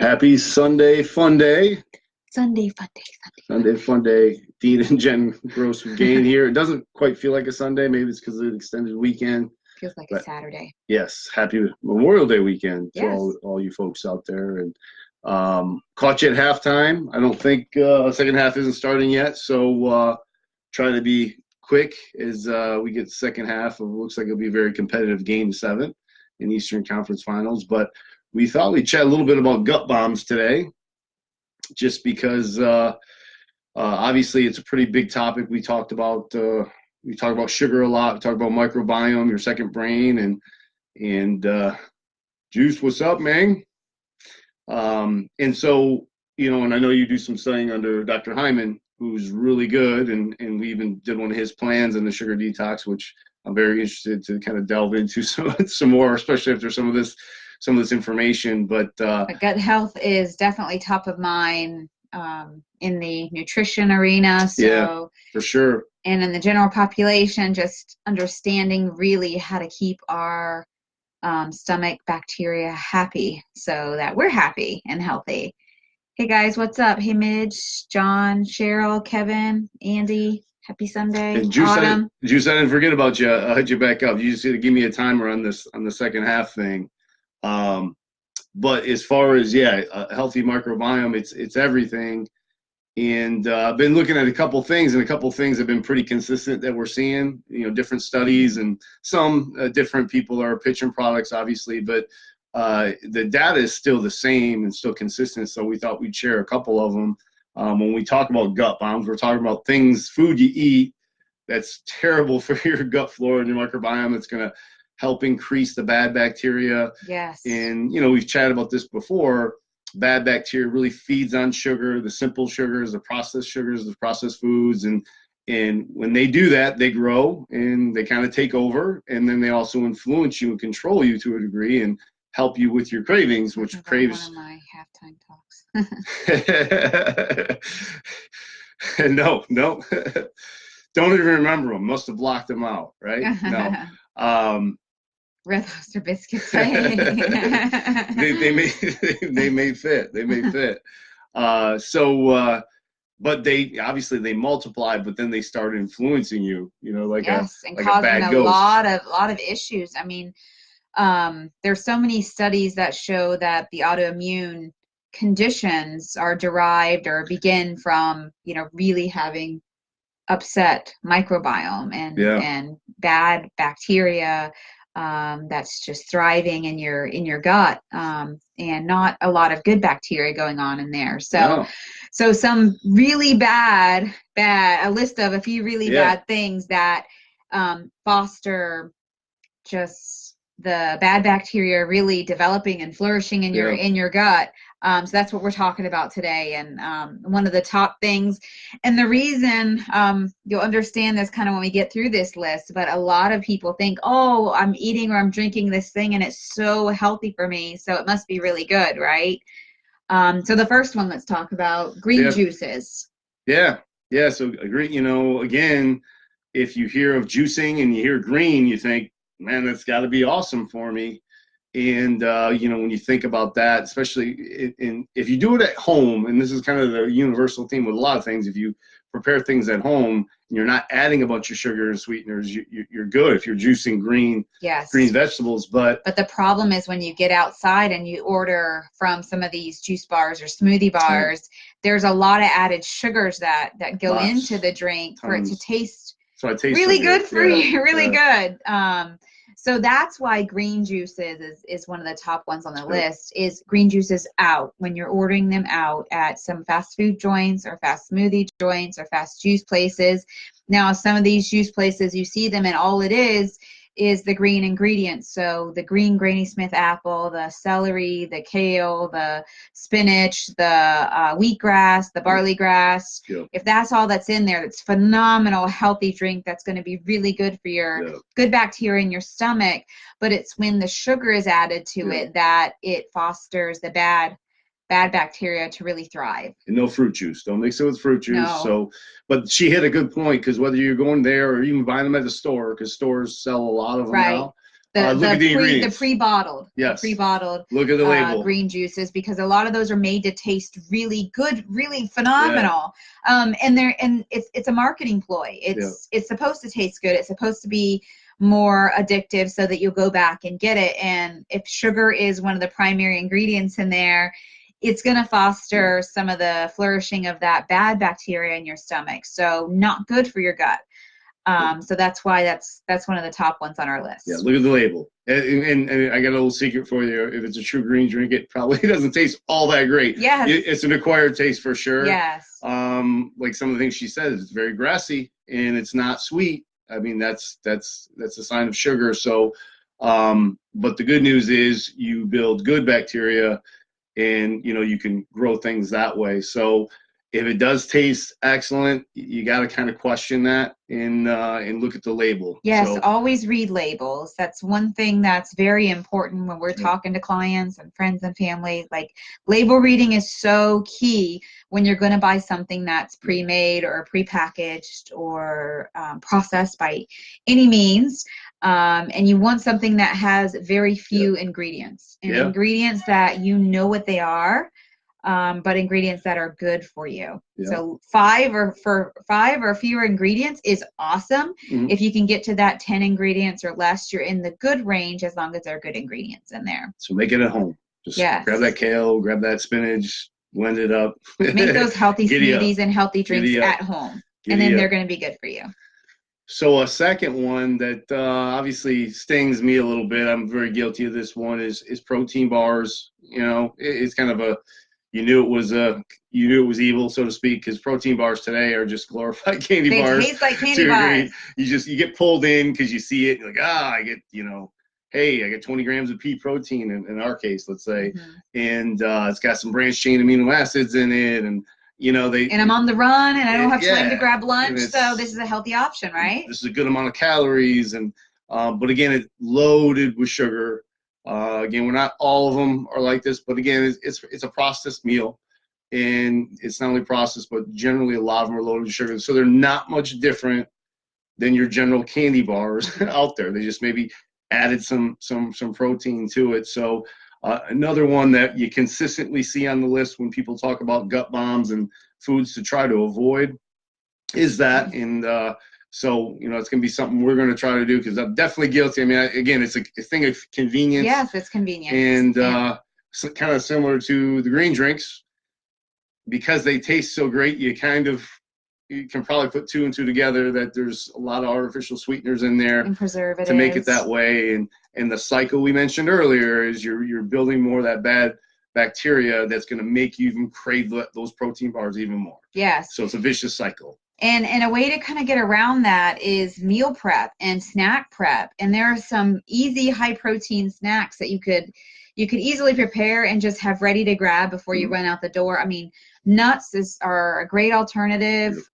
Happy Sunday fun day. Sunday fun day, Sunday fun day. Dean and Jen Gross with Gain here. It doesn't quite feel like a Sunday. Maybe it's because of the extended weekend. feels like a But Saturday. yes, happy Memorial Day weekend to Yes. all you folks out there. And caught you at halftime. I don't think second half isn't starting yet. So try to be quick as we get the second half. It looks like it'll be a very competitive game 7 in Eastern Conference Finals. But we thought we'd chat a little bit about gut bombs today, just because obviously it's a pretty big topic. We talk about sugar a lot. We talk about microbiome, your second brain, and Juice. What's up, man? And so and I know you do some studying under Dr. Hyman, who's really good, and we even did one of his plans in the sugar detox, which I'm very interested to kind of delve into some more, especially after some of this information. But Gut health is definitely top of mind in the nutrition arena. So, yeah, for sure. And in the general population, just understanding really how to keep our stomach bacteria happy so that we're happy and healthy. Hey guys, what's up? Hey Midge, John, Cheryl, Kevin, Andy. Happy Sunday. And Juice, Autumn. I didn't forget about you. I had you back up. You just had to give me a timer on the second half thing. But as far as a healthy microbiome, it's everything. And I've been looking at a couple things, and a couple things have been pretty consistent that we're seeing. Different studies, and some different people are pitching products, obviously, but the data is still the same and still consistent. So we thought we'd share a couple of them. When we talk about gut bombs, we're talking about food you eat that's terrible for your gut flora and your microbiome. That's going to help increase the bad bacteria. Yes. And, we've chatted about this before. Bad bacteria really feeds on sugar, the simple sugars, the processed foods. And when they do that, they grow and they kind of take over. And then they also influence you and control you to a degree and help you with your cravings, which craves. One of my halftime talks. No. Don't even remember them. Must have blocked them out, right? No. Red Lobster biscuits. they may fit. They may fit. But they multiply, but then they start influencing you. And like causing a bad ghost. lot of issues. I mean, there's so many studies that show that the autoimmune conditions are derived or begin from really having upset microbiome and bad bacteria that's just thriving in your gut, and not a lot of good bacteria going on in there. So some really bad, a list of a few really bad things that foster just the bad bacteria really developing and flourishing in your gut. So that's what we're talking about today. And one of the top things, and the reason you'll understand this kind of when we get through this list, but a lot of people think, oh, I'm eating or I'm drinking this thing and it's so healthy for me, so it must be really good, right? So the first one, let's talk about green juices. So green, again, if you hear of juicing and you hear green, you think, man, that's got to be awesome for me. And, when you think about that, especially if you do it at home, and this is kind of the universal theme with a lot of things, if you prepare things at home and you're not adding a bunch of sugar and sweeteners, you're good if you're juicing green vegetables. But the problem is when you get outside and you order from some of these juice bars or smoothie bars, there's a lot of added sugars that go into the drink for it to taste really good for you, really good. So that's why green juices is one of the top ones on the list, is green juices out when you're ordering them out at some fast food joints or fast smoothie joints or fast juice places. Now, some of these juice places, you see them and all it is the green ingredients. So the green Granny Smith apple, the celery, the kale, the spinach, the wheatgrass, the barley grass. If that's all that's in there, it's phenomenal, healthy drink that's going to be really good for your good bacteria in your stomach. But it's when the sugar is added to it that it fosters the bad bacteria to really thrive. And no fruit juice. Don't mix it with fruit juice. No. So, but she hit a good point, because whether you're going there or even buying them at the store, because stores sell a lot of them now, Look at the ingredients. Pre-bottled, Yes. pre-bottled Look at the label. green juices, because a lot of those are made to taste really good, really phenomenal. Yeah. And it's a marketing ploy. It's supposed to taste good. It's supposed to be more addictive so that you'll go back and get it. And if sugar is one of the primary ingredients in there, it's going to foster some of the flourishing of that bad bacteria in your stomach. So not good for your gut. So that's why that's one of the top ones on our list. Yeah, look at the label. And I got a little secret for you. If it's a true green drink, it probably doesn't taste all that great. Yes. It's an acquired taste for sure. Yes. Like some of the things she says, it's very grassy and it's not sweet. I mean, that's a sign of sugar. So, but the good news is you build good bacteria, and you can grow things that way. So if it does taste excellent, you got to kind of question that and look at the label. Yes, so, always read labels. That's one thing that's very important when we're talking to clients and friends and family. Like, label reading is so key when you're going to buy something that's pre-made or pre-packaged or processed by any means. And you want something that has very few ingredients, and ingredients that what they are. But ingredients that are good for you. Yeah. So 5 or fewer ingredients is awesome. Mm-hmm. If you can get to that 10 ingredients or less, you're in the good range, as long as there are good ingredients in there. So make it at home. Just grab that kale, grab that spinach, blend it up. Make those healthy smoothies and healthy drinks at home. And then they're going to be good for you. So a second one that obviously stings me a little bit, I'm very guilty of this one, is protein bars. It's kind of you knew it was evil, so to speak, because protein bars today are just glorified candy bars. They taste like candy bars. You get pulled in because you see it. You're like, I get, hey, I get 20 grams of pea protein in our case, let's say, and it's got some branched chain amino acids in it, and and I'm on the run and I don't have time to grab lunch, so this is a healthy option, right? This is a good amount of calories, and but again, it's loaded with sugar. Again, we're not all of them are like this, but again, it's a processed meal, and it's not only processed, but generally a lot of them are loaded with sugar. So they're not much different than your general candy bars out there. They just maybe added some protein to it. So another one that you consistently see on the list when people talk about gut bombs and foods to try to avoid is that. And so, it's going to be something we're going to try to do, because I'm definitely guilty. I mean, again, it's a thing of convenience. Yes, it's convenient. And so kind of similar to the green drinks, because they taste so great, you can probably put 2 and 2 together, that there's a lot of artificial sweeteners in there and preservatives to make it that way. And the cycle we mentioned earlier is you're building more of that bad bacteria that's going to make you even crave those protein bars even more. Yes. So it's a vicious cycle. And a way to kind of get around that is meal prep and snack prep. And there are some easy high protein snacks that you could easily prepare and just have ready to grab before you run out the door. I mean, nuts are a great alternative.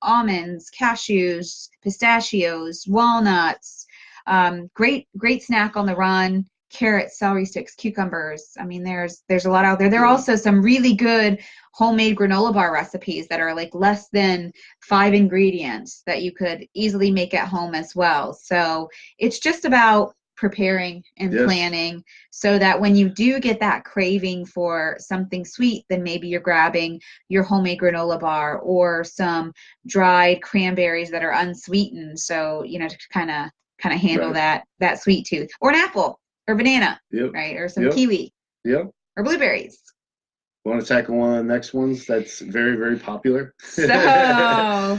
Almonds, cashews, pistachios, walnuts, great snack on the run. Carrots, celery sticks, cucumbers. I mean, there's a lot out there. There are also some really good homemade granola bar recipes that are like less than 5 ingredients that you could easily make at home as well. So it's just about preparing and planning, so that when you do get that craving for something sweet, then maybe you're grabbing your homemade granola bar or some dried cranberries that are unsweetened. So, to kind of handle that sweet tooth, or an apple or banana, right? Or some kiwi or blueberries. Want to tackle one of the next ones that's very, very popular? So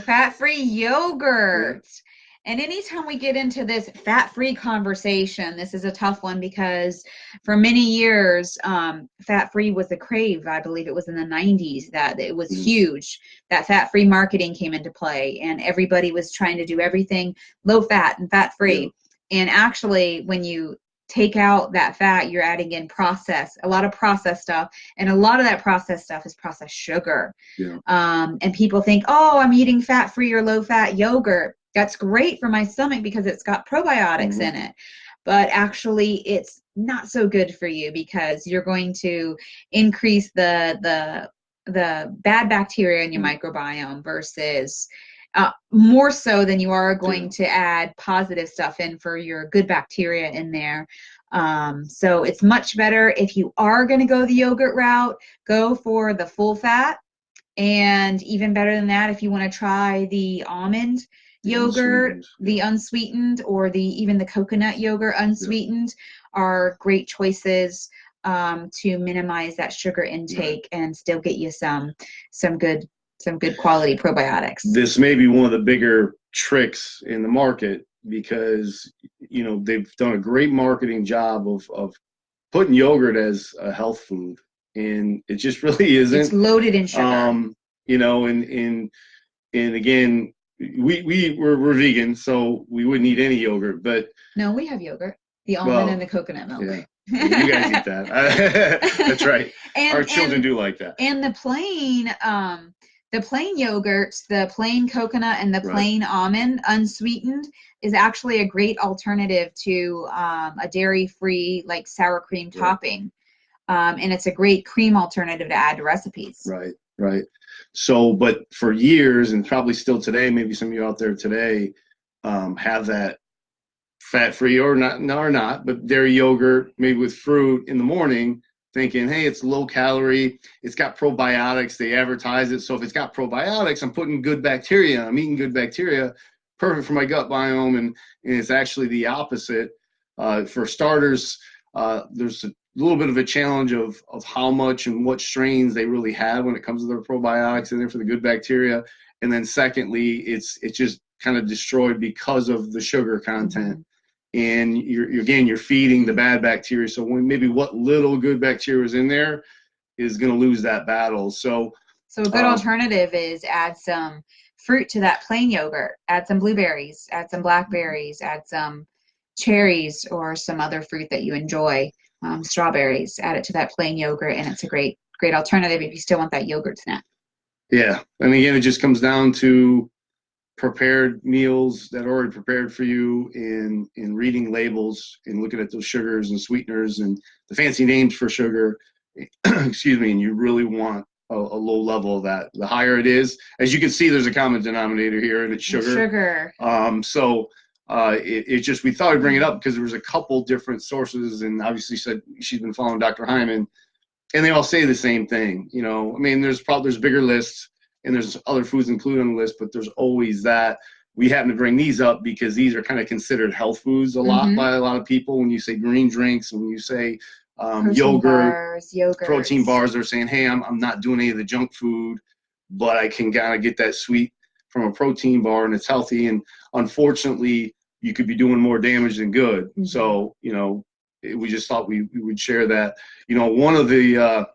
fat-free yogurt. And anytime we get into this fat-free conversation, this is a tough one, because for many years, fat-free was a crave. I believe it was in the 90s that it was huge, that fat-free marketing came into play, and everybody was trying to do everything low-fat and fat-free. And actually, when you take out that fat, you're adding in a lot of processed stuff, and a lot of that processed stuff is processed sugar. And people think, I'm eating fat-free or low-fat yogurt. That's great for my stomach because it's got probiotics in it. But actually, it's not so good for you, because you're going to increase the bad bacteria in your microbiome versus more so than you are going Yeah. to add positive stuff in for your good bacteria in there. So it's much better if you are going to go the yogurt route, go for the full fat. And even better than that, if you want to try the almond The yogurt, unsweetened. the unsweetened, or even the coconut yogurt unsweetened are great choices to minimize that sugar intake and still get you some good quality probiotics. This may be one of the bigger tricks in the market because they've done a great marketing job of putting yogurt as a health food, and it just really isn't. It's loaded in sugar. And again, we're vegan, so we wouldn't eat any yogurt. But no, we have yogurt, the almond and the coconut milk. Yeah. You guys eat that. That's right. Our children do like that. And the plain yogurts, the plain coconut and the plain almond unsweetened is actually a great alternative to a dairy-free like sour cream topping. And it's a great cream alternative to add to recipes. Right. So, but for years, and probably still today, maybe some of you out there today have that fat-free or not, but dairy yogurt made with fruit in the morning, thinking, hey, it's low calorie, it's got probiotics, they advertise it. So if it's got probiotics, I'm putting good bacteria, I'm eating good bacteria, perfect for my gut biome, and it's actually the opposite. For starters, there's a little bit of a challenge of how much and what strains they really have when it comes to their probiotics in there for the good bacteria. And then secondly, it's just kind of destroyed because of the sugar content. And you're feeding the bad bacteria. So when maybe what little good bacteria is in there is going to lose that battle. So a good alternative is add some fruit to that plain yogurt. Add some blueberries, add some blackberries, add some cherries or some other fruit that you enjoy. Strawberries, add it to that plain yogurt, and it's a great alternative if you still want that yogurt snack. Yeah, and again, it just comes down to prepared meals that are already prepared for you in reading labels and looking at those sugars and sweeteners and the fancy names for sugar. Excuse me, and you really want a low level of that. The higher it is, as you can see, there's a common denominator here, and it's sugar. It just, we thought I'd bring it up because there was a couple different sources, and obviously said she's been following Dr. Hyman, and they all say the same thing. I mean, there's bigger lists, and there's other foods included on the list, but there's always that. We happen to bring these up because these are kind of considered health foods a lot by a lot of people. When you say green drinks, when you say yogurt, protein bars, they're saying, hey, I'm not doing any of the junk food, but I can kind of get that sweet from a protein bar, and it's healthy. And unfortunately, you could be doing more damage than good. So, we just thought we would share that. One of the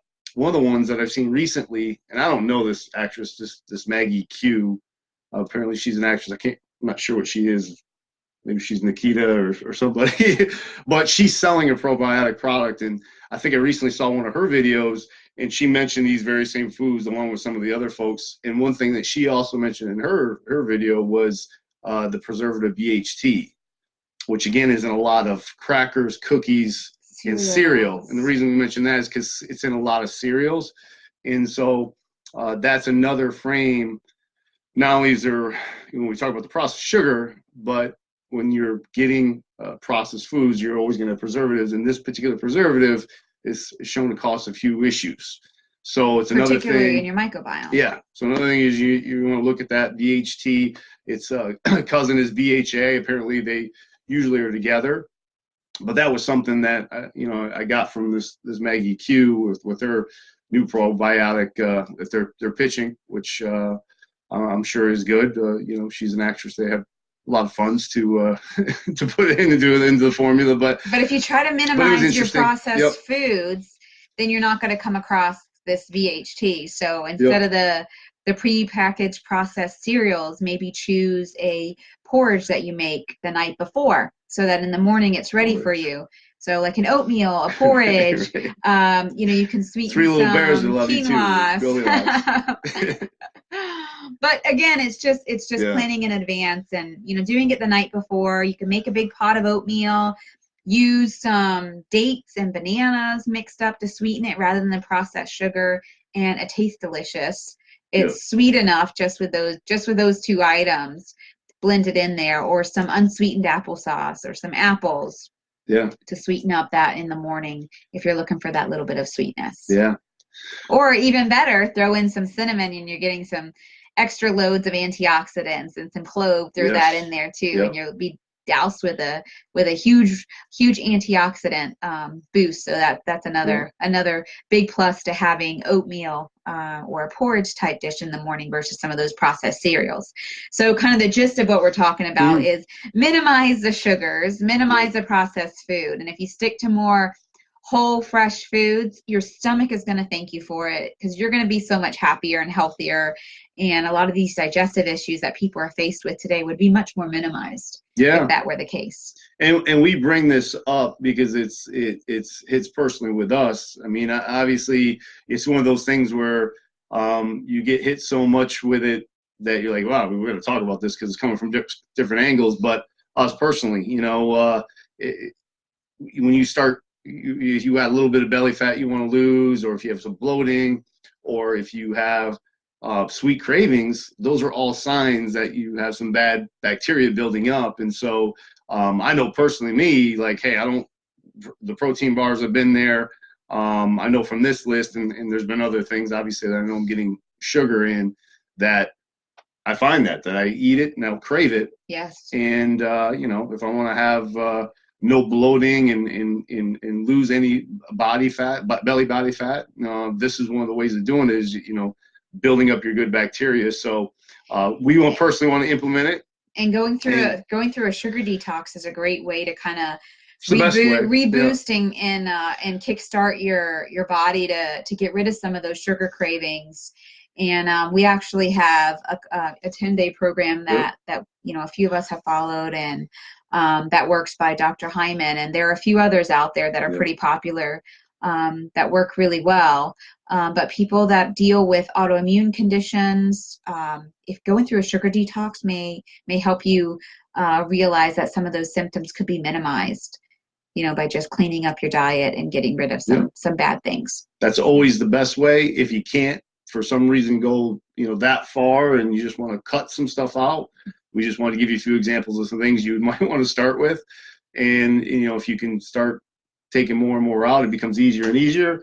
ones that I've seen recently, and I don't know this actress, this Maggie Q. Apparently, she's an actress. I'm not sure what she is. Maybe she's Nikita or somebody, but she's selling a probiotic product. And I think I recently saw one of her videos, and she mentioned these very same foods along with some of the other folks. And one thing that she also mentioned in her video was the preservative BHT, which again is in a lot of crackers, cookies, and cereal. And the reason we mention that is because it's in a lot of cereals. And so that's another frame. Not only is there, when we talk about the processed sugar, but when you're getting processed foods, you're always going to have preservatives. And this particular preservative is shown to cause a few issues. So it's another thing. Particularly in your microbiome. Yeah. So another thing is you want to look at that BHT. Its cousin is BHA. Apparently they usually are together. But that was something that I got from this Maggie Q with her new probiotic that they're pitching, which I'm sure is good. She's an actress. They have a lot of funds to put into the formula. But if you try to minimize your processed foods, then you're not going to come across this BHT. So instead of the prepackaged processed cereals, maybe choose a porridge that you make the night before so that in the morning it's ready for you. So like an oatmeal, a porridge, you can sweeten Three little some bears that love quinoa. You too. But again, it's just planning in advance and, doing it the night before. You can make a big pot of oatmeal, use some dates and bananas mixed up to sweeten it rather than the processed sugar, and it tastes delicious. it's sweet enough just with those two items blended in there, or some unsweetened applesauce or some apples. Yeah. To sweeten up that in the morning if you're looking for that little bit of sweetness. Yeah. Or even better, throw in some cinnamon and you're getting some extra loads of antioxidants, and some clove, throw that in there too, and you'll be doused with a huge antioxidant boost. So that's another big plus to having oatmeal or a porridge type dish in the morning versus some of those processed cereals. So kind of the gist of what we're talking about is minimize the sugars, minimize the processed food, and if you stick to more whole fresh foods, your stomach is going to thank you for it, because you're going to be so much happier and healthier, and a lot of these digestive issues that people are faced with today would be much more minimized if that were the case. And we bring this up because it's hits personally with us. I mean, obviously it's one of those things where you get hit so much with it that you're like, wow, we're going to talk about this because it's coming from different angles. But us personally, when you start, you got a little bit of belly fat you want to lose, or if you have some bloating, or if you have sweet cravings, those are all signs that you have some bad bacteria building up. And so I know personally me, like, hey, the protein bars have been there. I know from this list, and there's been other things, obviously, that I know I'm getting sugar in, that I find that I eat it and I'll crave it. Yes. And, if I want to have no bloating and lose any body fat, belly body fat, this is one of the ways of doing it, is, building up your good bacteria. So we personally want to implement it. And going through a sugar detox is a great way to kind of reboosting and kickstart your body to get rid of some of those sugar cravings. And we actually have a 10-day program that a few of us have followed, and that works by Dr. Hyman, and there are a few others out there that are pretty popular that work really well. But people that deal with autoimmune conditions, if going through a sugar detox may help you realize that some of those symptoms could be minimized, by just cleaning up your diet and getting rid of some bad things. That's always the best way. If you can't, for some reason, go that far, and you just want to cut some stuff out, we just want to give you a few examples of some things you might want to start with. And if you can start taking more and more out, it becomes easier and easier,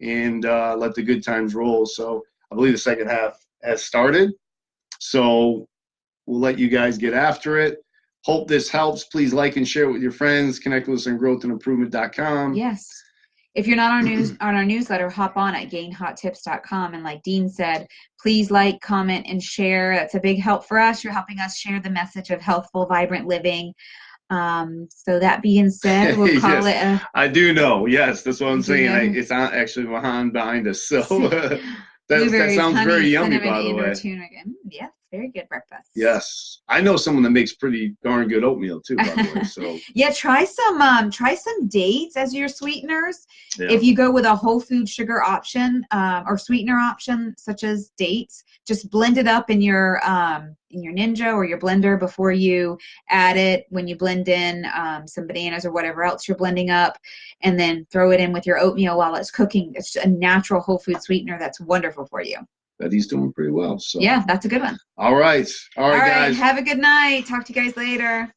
and let the good times roll. So I believe the second half has started, so we'll let you guys get after it. Hope this helps. Please like and share it with your friends. Connect with us on growthandimprovement.com. Yes. If you're not on our newsletter, hop on at gainhottips.com. And like Dean said, please like, comment, and share. That's a big help for us. You're helping us share the message of healthful, vibrant living. So that being said, we'll call it I do know. Yes, that's what I'm saying. It's not actually behind us. So that sounds very yummy, by the way. Yeah, very good breakfast. Yes, I know someone that makes pretty darn good oatmeal too, by the way. So yeah, try some dates as your sweeteners. Yeah. If you go with a whole food sugar option or sweetener option such as dates, just blend it up in your Ninja or your blender before you add it. When you blend in some bananas or whatever else you're blending up, and then throw it in with your oatmeal while it's cooking. It's a natural whole food sweetener that's wonderful for you. That he's doing pretty well. So yeah, that's a good one. All right, guys. Have a good night. Talk to you guys later.